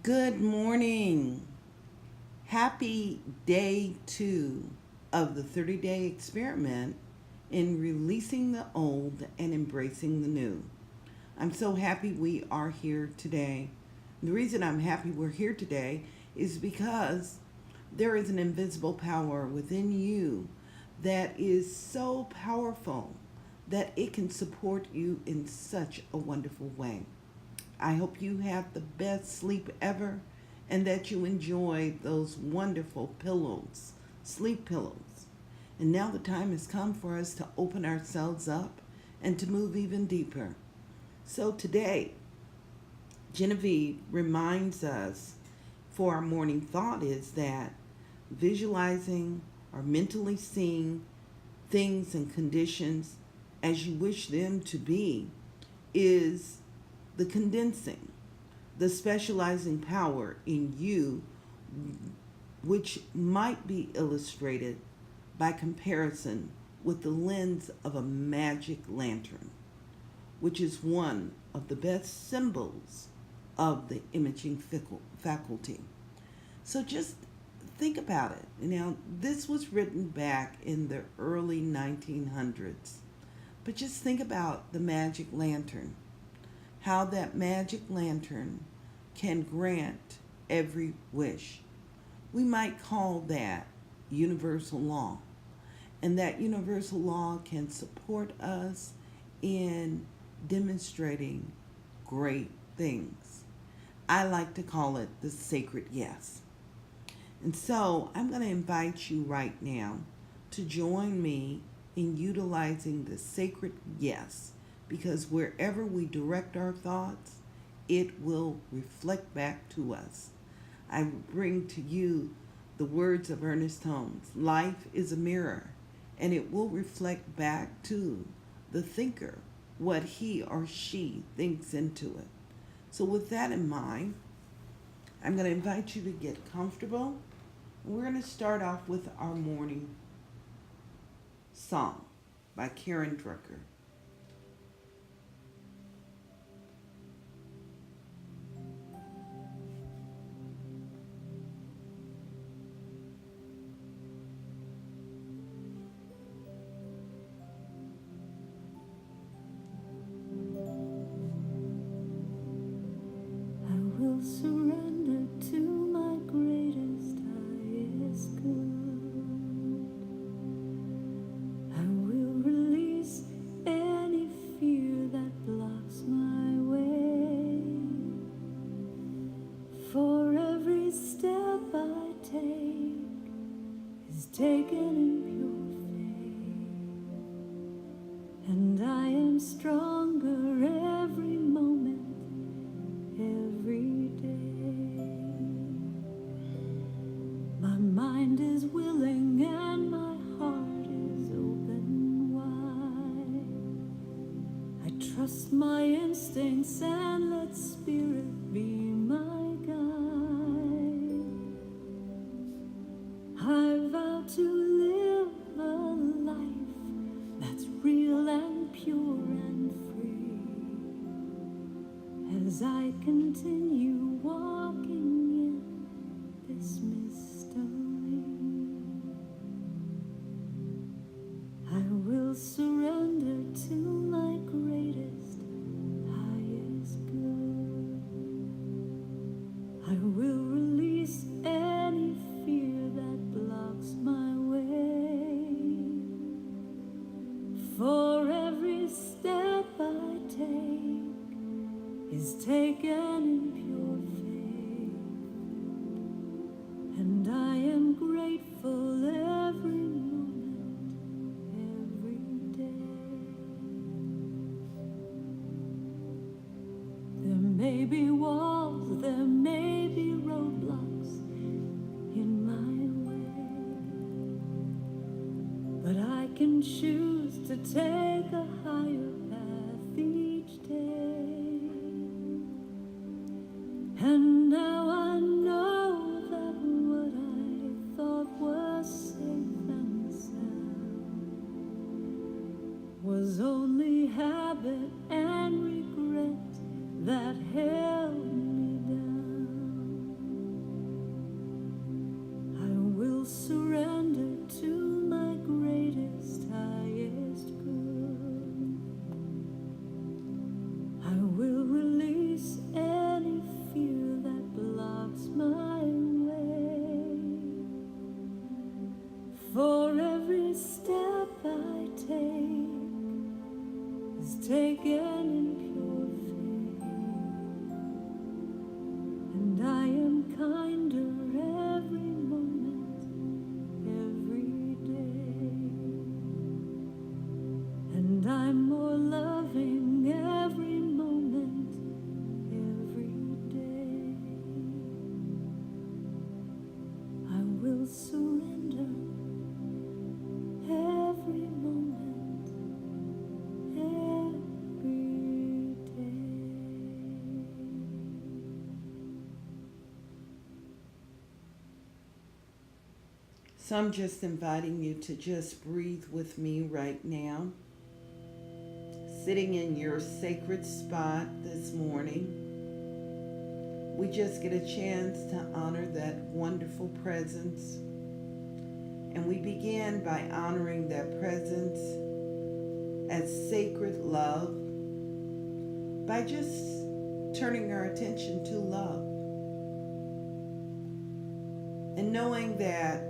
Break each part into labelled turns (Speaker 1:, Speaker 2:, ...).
Speaker 1: Good morning. Happy day 2 of the 30-day experiment in releasing the old and embracing the new. I'm so happy we are here today. The reason I'm happy we're here today is because there is an invisible power within you that is so powerful that it can support you in such a wonderful way. I hope you have the best sleep ever and that you enjoy those wonderful pillows, sleep pillows. And now the time has come for us to open ourselves up and to move even deeper. So today, Genevieve reminds us for our morning thought is that visualizing or mentally seeing things and conditions as you wish them to be is the condensing, the specializing power in you, which might be illustrated by comparison with the lens of a magic lantern, which is one of the best symbols of the imaging faculty. So just think about it. Now, this was written back in the early 1900s, but just think about the magic lantern, how that magic lantern can grant every wish. We might call that universal law. And that universal law can support us in demonstrating great things. I like to call it the sacred yes. And so I'm going to invite you right now to join me in utilizing the sacred yes, because wherever we direct our thoughts, it will reflect back to us. I bring to you the words of Ernest Holmes. Life is a mirror, and it will reflect back to the thinker what he or she thinks into it. So with that in mind, I'm going to invite you to get comfortable. We're going to start off with our morning song by Karen Drucker.
Speaker 2: I will surrender to my greatest, highest good. I will release any fear that blocks my way. For every step I take is taken in pure faith, and I am stronger every moment, every day. My mind is willing and my heart is open wide. I trust my instincts and let spirit be my guide. I vow to live a life that's real and pure and free, as I continue walking in this mystery. I will surrender to my greatest, highest good. I will release any fear that blocks my way. For every step I take is taken in pure faith, and I am grateful every moment, every day. There may be walls, there may be roadblocks in my way, but I can choose to take a higher path each day. And now I know that what I thought was safe and sound was only habit and regret that held me down. is taken in pure faith, and I am kinder every moment, every day, and I'm more loving every moment, every day. I will surrender every moment, every day.
Speaker 1: So I'm just inviting you to just breathe with me right now. Sitting in your sacred spot this morning, we just get a chance to honor that wonderful presence. And we begin by honoring that presence as sacred love by just turning our attention to love. And knowing that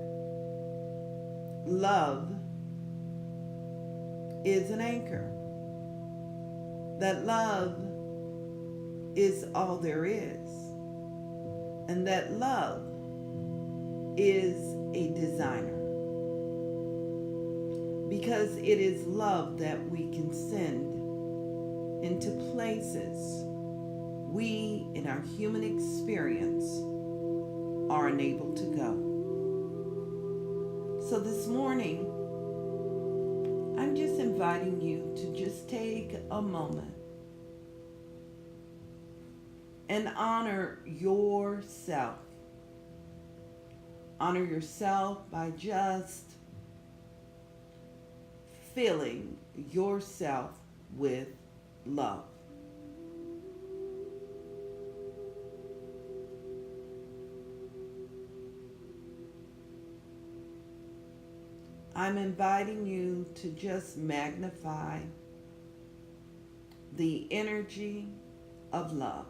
Speaker 1: love is an anchor. That love is all there is. And that love is a designer. Because it is love that we can send into places we, in our human experience, are unable to go. So this morning, I'm just inviting you to just take a moment and honor yourself. Honor yourself by just filling yourself with love. I'm inviting you to just magnify the energy of love.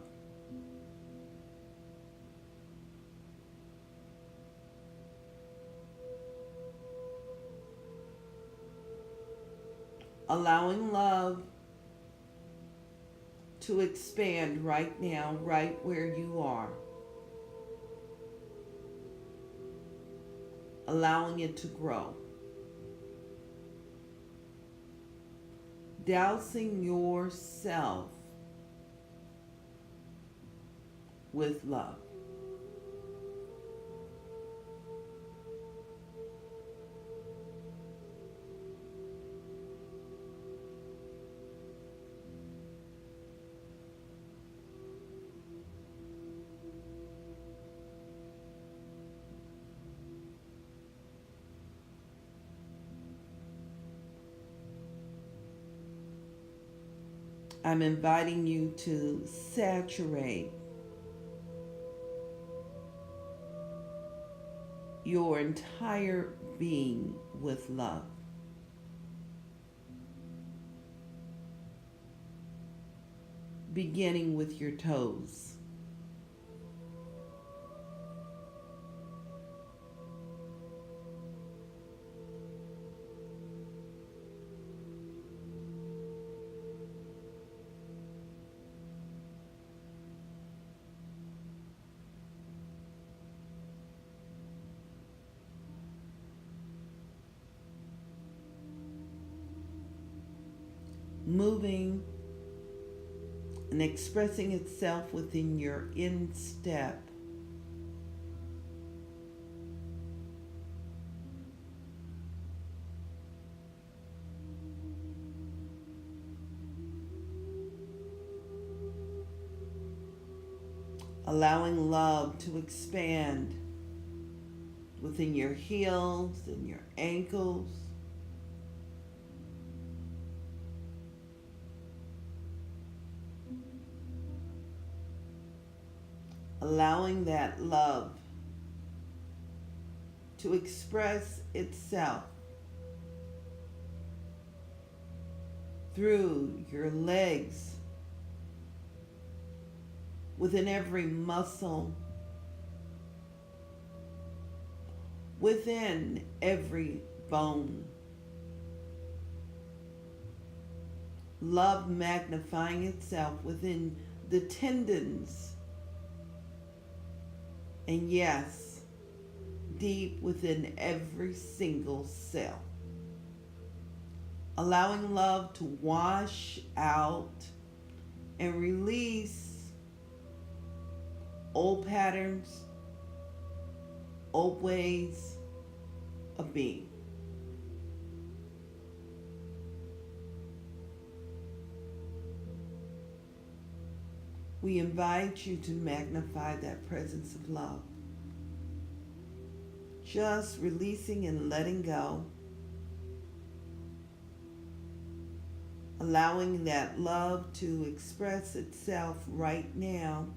Speaker 1: Allowing love to expand right now, right where you are. Allowing it to grow. Dousing yourself with love. I'm inviting you to saturate your entire being with love. Beginning with your toes. Moving and expressing itself within your instep. Allowing love to expand within your heels and your ankles. Allowing that love to express itself through your legs, within every muscle, within every bone. Love magnifying itself within the tendons, and yes, deep within every single cell. Allowing love to wash out and release old patterns, old ways of being. We invite you to magnify that presence of love. Just releasing and letting go. Allowing that love to express itself right now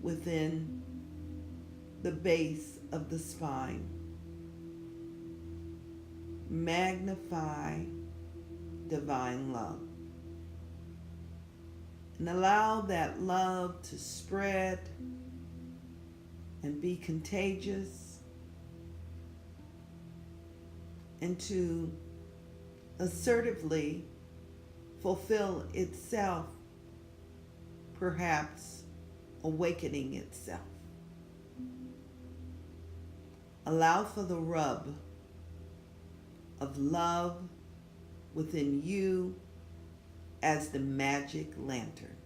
Speaker 1: within the base of the spine. Magnify divine love. And allow that love to spread and be contagious and to assertively fulfill itself, perhaps awakening itself. Allow for the rub of love within you as the magic lantern.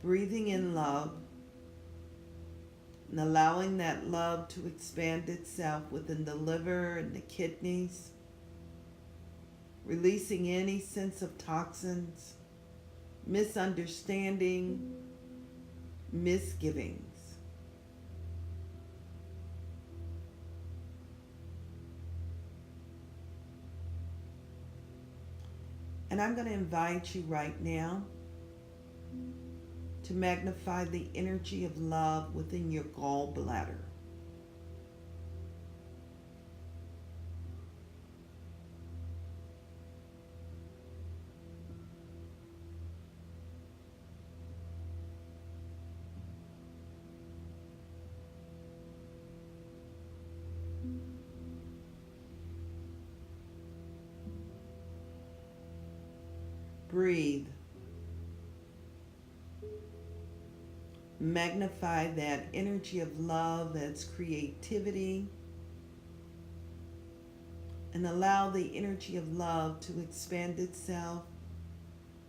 Speaker 1: Breathing in love and allowing that love to expand itself within the liver and the kidneys, releasing any sense of toxins, misunderstanding, misgivings. And I'm going to invite you right now to magnify the energy of love within your gallbladder. Breathe. Magnify that energy of love as creativity, and allow the energy of love to expand itself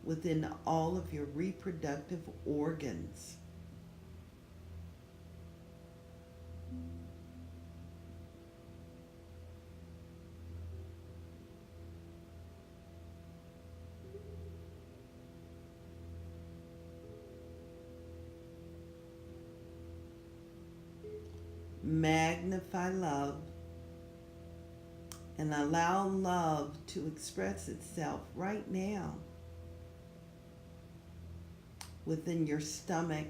Speaker 1: within all of your reproductive organs. Magnify love and allow love to express itself right now within your stomach,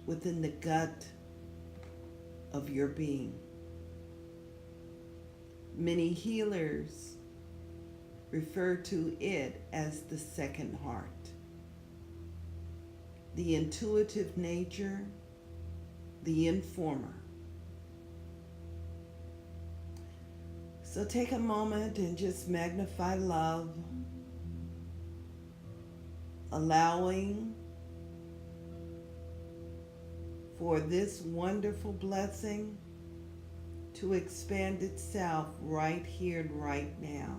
Speaker 1: within the gut of your being. Many healers refer to it as the second heart. The intuitive nature, the informer. So take a moment and just magnify love, allowing for this wonderful blessing to expand itself right here and right now.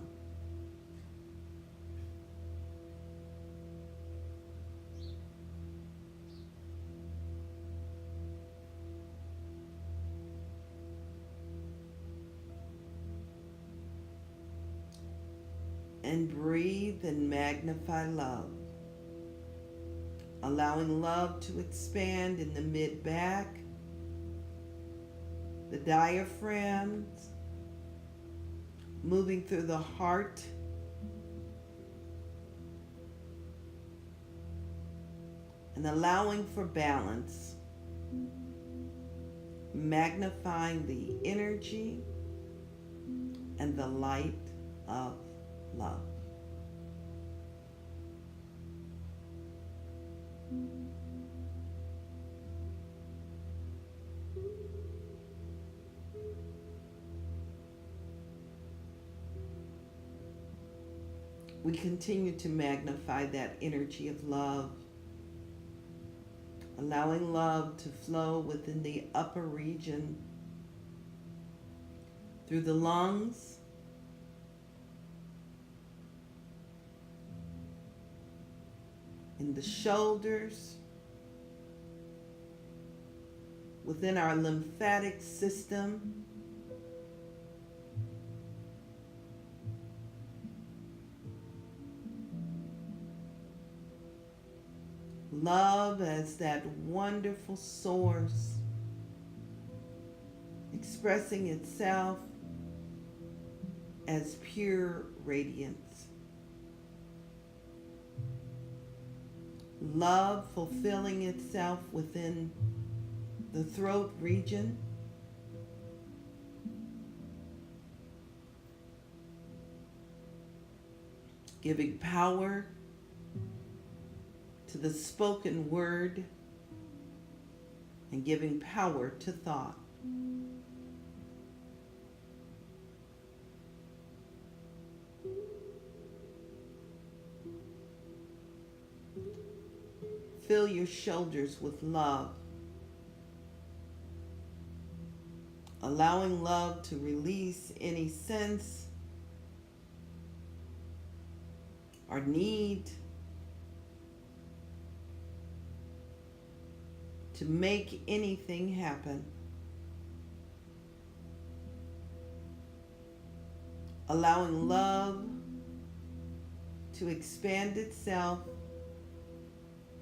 Speaker 1: And breathe and magnify love. Allowing love to expand in the mid-back, the diaphragms, moving through the heart, and allowing for balance, magnifying the energy and the light of love. we continue to magnify that energy of love, allowing love to flow within the upper region, through the lungs, in the shoulders, within our lymphatic system, love as that wonderful source expressing itself as pure radiance. Love fulfilling itself within the throat region, giving power to the spoken word and giving power to thought. Fill your shoulders with love, allowing love to release any sense or need to make anything happen. Allowing love to expand itself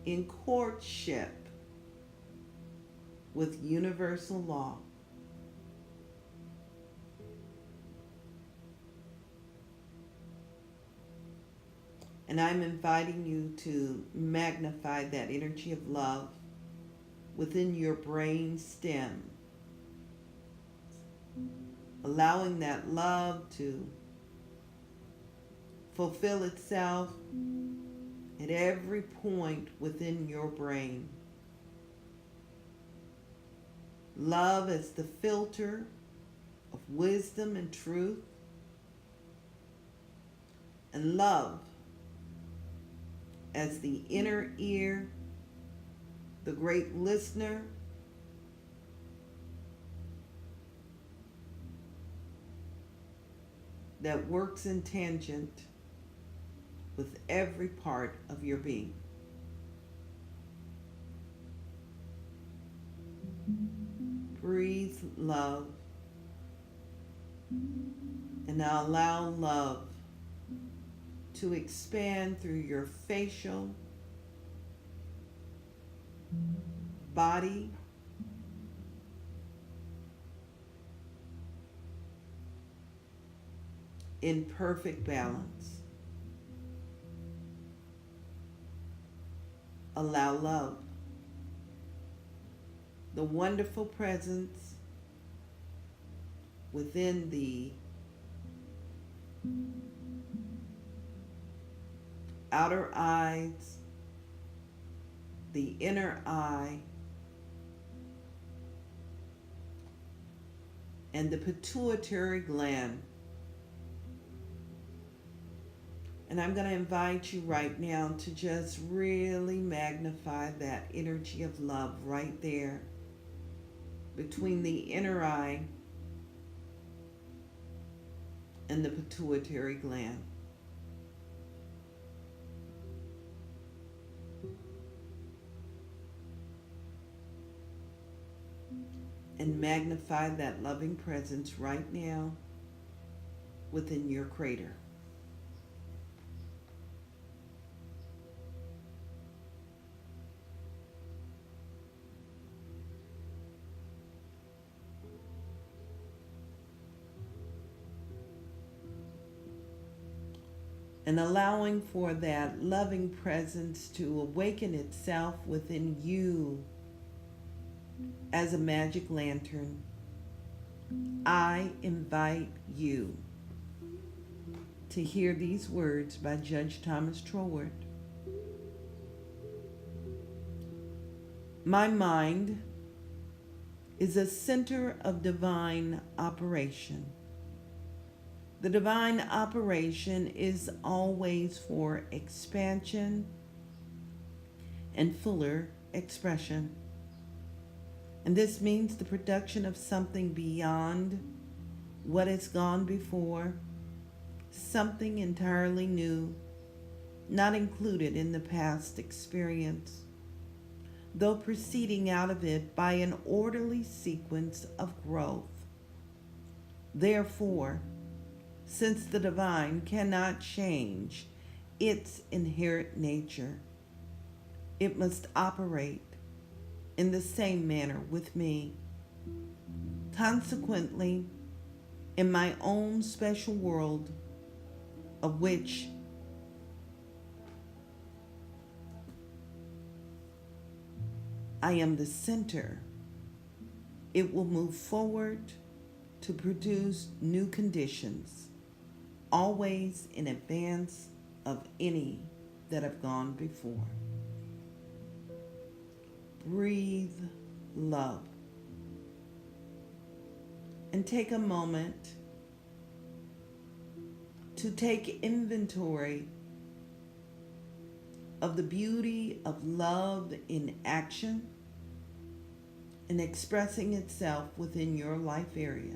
Speaker 1: in courtship with universal law. And I'm inviting you to magnify that energy of love within your brain stem, allowing that love to fulfill itself at every point within your brain. Love as the filter of wisdom and truth, and love as the inner ear, the great listener, that works in tangent with every part of your being. Breathe love, and now allow love to expand through your facial, body, in perfect balance. Allow love, the wonderful presence within the outer eyes, the inner eye, and the pituitary gland. And I'm going to invite you right now to just really magnify that energy of love right there between the inner eye and the pituitary gland. And magnify that loving presence right now within your crater. And allowing for that loving presence to awaken itself within you as a magic lantern. I invite you to hear these words by Judge Thomas Troward. My mind is a center of divine operation. The divine operation is always for expansion and fuller expression. And this means the production of something beyond what has gone before, something entirely new, not included in the past experience, though proceeding out of it by an orderly sequence of growth. Therefore, since the divine cannot change its inherent nature, it must operate in the same manner with me. Consequently, in my own special world, of which I am the center, it will move forward to produce new conditions, always in advance of any that have gone before. Breathe love. And take a moment to take inventory of the beauty of love in action and expressing itself within your life area.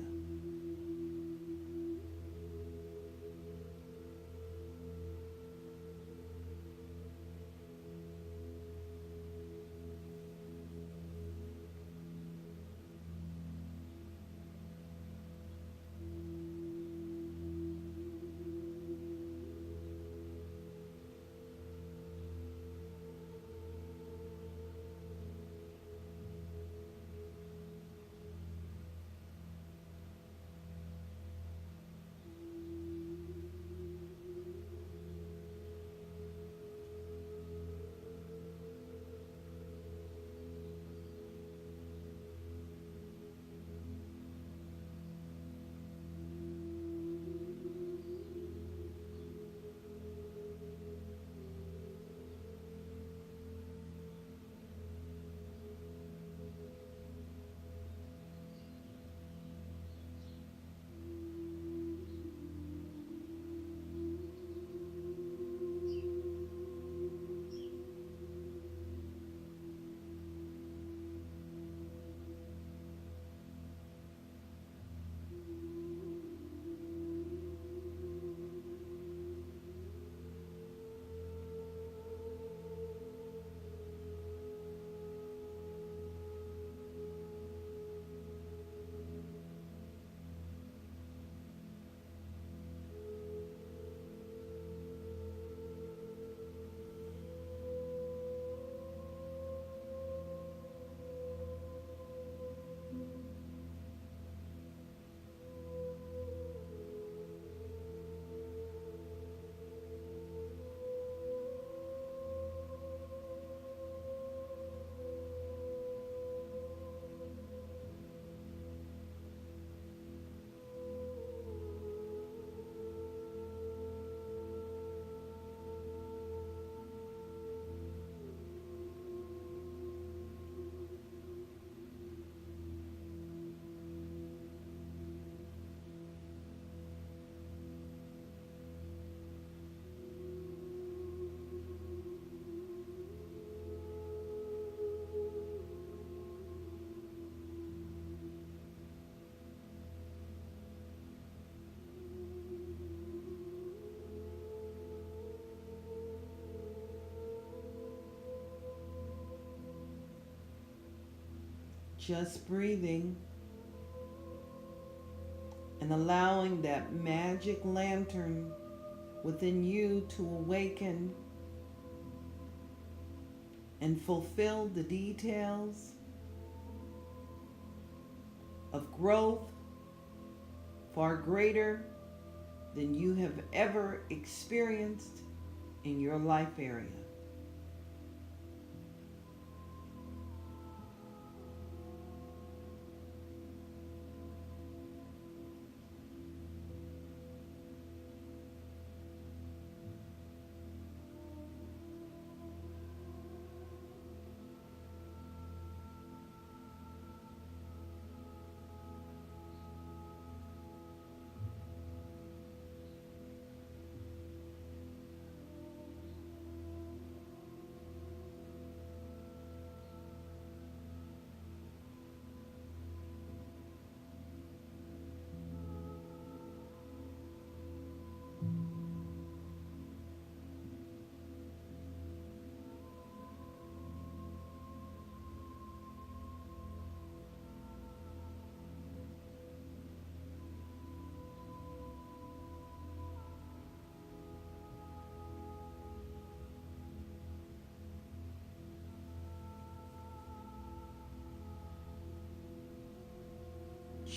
Speaker 1: Just breathing and allowing that magic lantern within you to awaken and fulfill the details of growth far greater than you have ever experienced in your life area.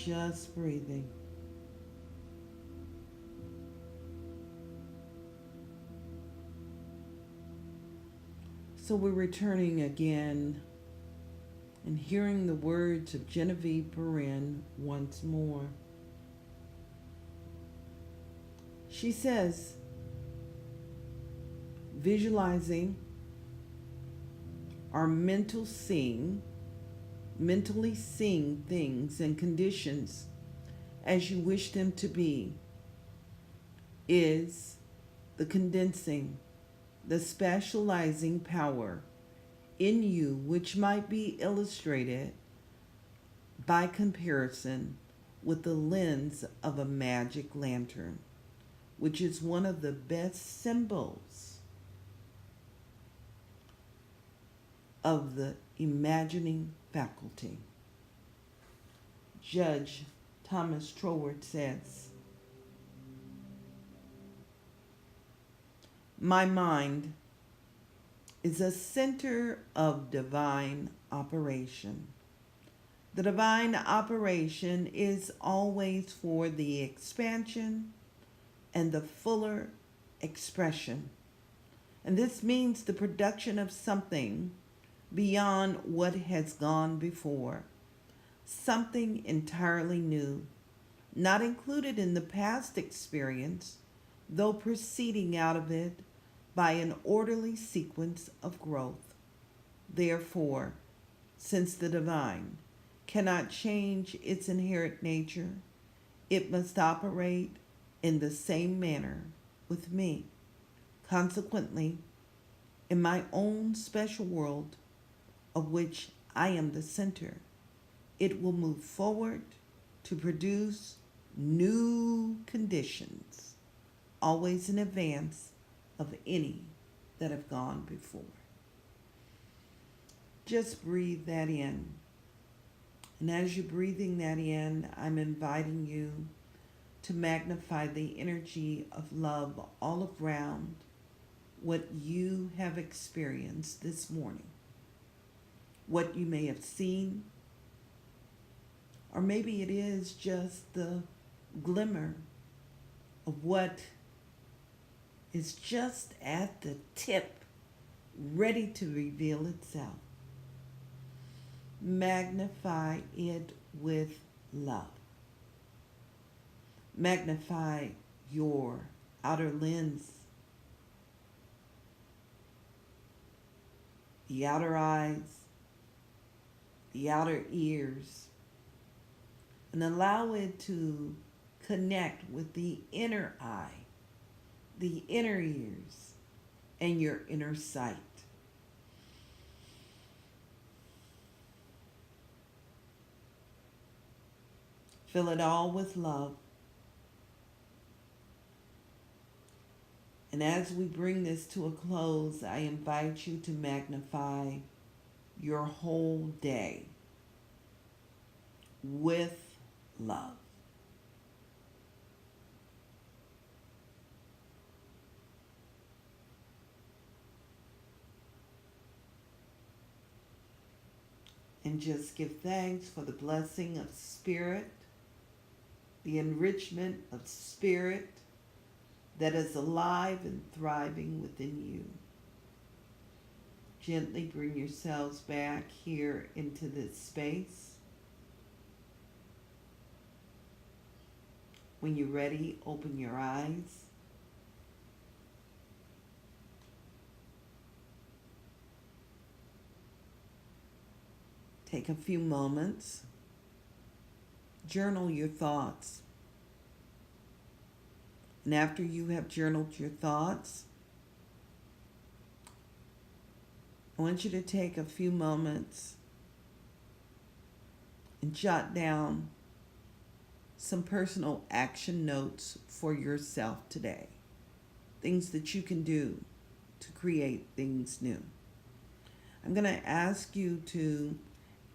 Speaker 1: Just breathing. So we're returning again and hearing the words of Genevieve Perrin once more. She says, visualizing our mentally seeing things and conditions as you wish them to be, is the condensing, the specializing power in you, which might be illustrated by comparison with the lens of a magic lantern, which is one of the best symbols of the imagining faculty. Judge Thomas Troward says, my mind is a center of divine operation. The divine operation is always for the expansion and the fuller expression. And this means the production of something beyond what has gone before, something entirely new, not included in the past experience, though proceeding out of it by an orderly sequence of growth. Therefore, since the divine cannot change its inherent nature, it must operate in the same manner with me. Consequently, in my own special world, of which I am the center, it will move forward to produce new conditions, always in advance of any that have gone before. Just breathe that in. And as you're breathing that in, I'm inviting you to magnify the energy of love all around what you have experienced this morning, what you may have seen, or maybe it is just the glimmer of what is just at the tip, ready to reveal itself. Magnify it with love. Magnify your outer lens, the outer eyes, the outer ears, and allow it to connect with the inner eye, the inner ears, and your inner sight. Fill it all with love. And as we bring this to a close, I invite you to magnify your whole day with love. And just give thanks for the blessing of spirit, the enrichment of spirit that is alive and thriving within you. Gently bring yourselves back here into this space. When you're ready, open your eyes. Take a few moments. Journal your thoughts. And after you have journaled your thoughts, I want you to take a few moments and jot down some personal action notes for yourself today. Things that you can do to create things new. I'm going to ask you to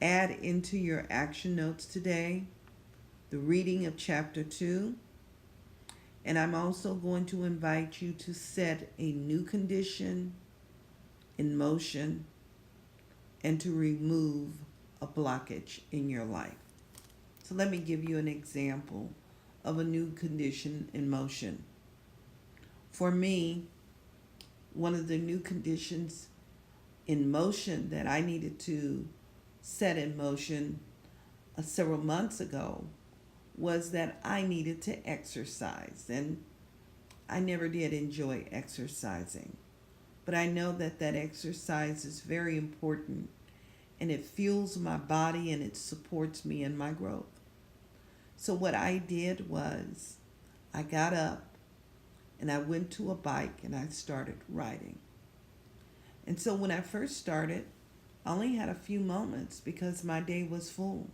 Speaker 1: add into your action notes today the reading of chapter 2. And I'm also going to invite you to set a new condition in motion and to remove a blockage in your life. So let me give you an example of a new condition in motion. For me, one of the new conditions in motion that I needed to set in motion several months ago was that I needed to exercise. And I never did enjoy exercising. But I know that exercise is very important, and it fuels my body and it supports me in my growth. So what I did was I got up and I went to a bike and I started riding. And so when I first started, I only had a few moments because my day was full.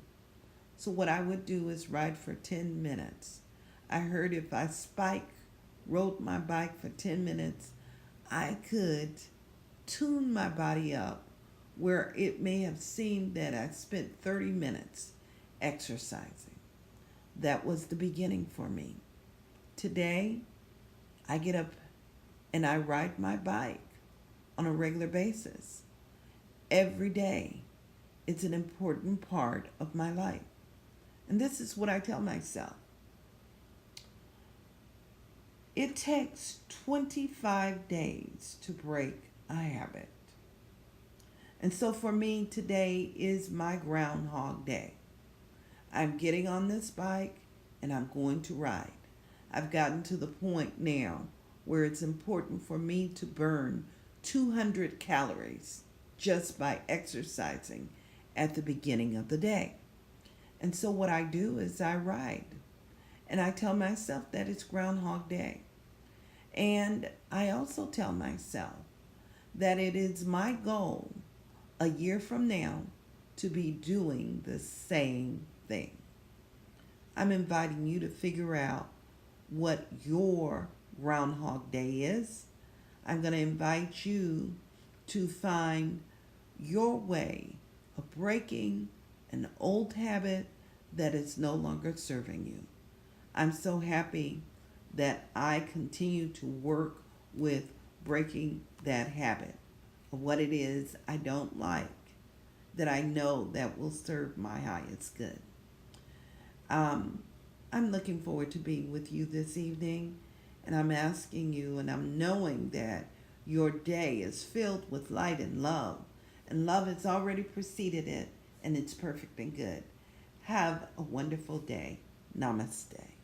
Speaker 1: So what I would do is ride for 10 minutes. I heard if I rode my bike for 10 minutes, I could tune my body up where it may have seemed that I spent 30 minutes exercising. That was the beginning for me. Today, I get up and I ride my bike on a regular basis. Every day, it's an important part of my life. And this is what I tell myself. It takes 25 days to break a habit. And so for me, today is my Groundhog Day. I'm getting on this bike and I'm going to ride. I've gotten to the point now where it's important for me to burn 200 calories just by exercising at the beginning of the day. And so what I do is I ride. And I tell myself that it's Groundhog Day. And I also tell myself that it is my goal a year from now to be doing the same thing. I'm inviting you to figure out what your Groundhog Day is. I'm going to invite you to find your way of breaking an old habit that is no longer serving you. I'm so happy that I continue to work with breaking that habit of what it is I don't like, that I know that will serve my highest good. I'm looking forward to being with you this evening, and I'm asking you, and I'm knowing that your day is filled with light and love has already preceded it, and it's perfect and good. Have a wonderful day. Namaste.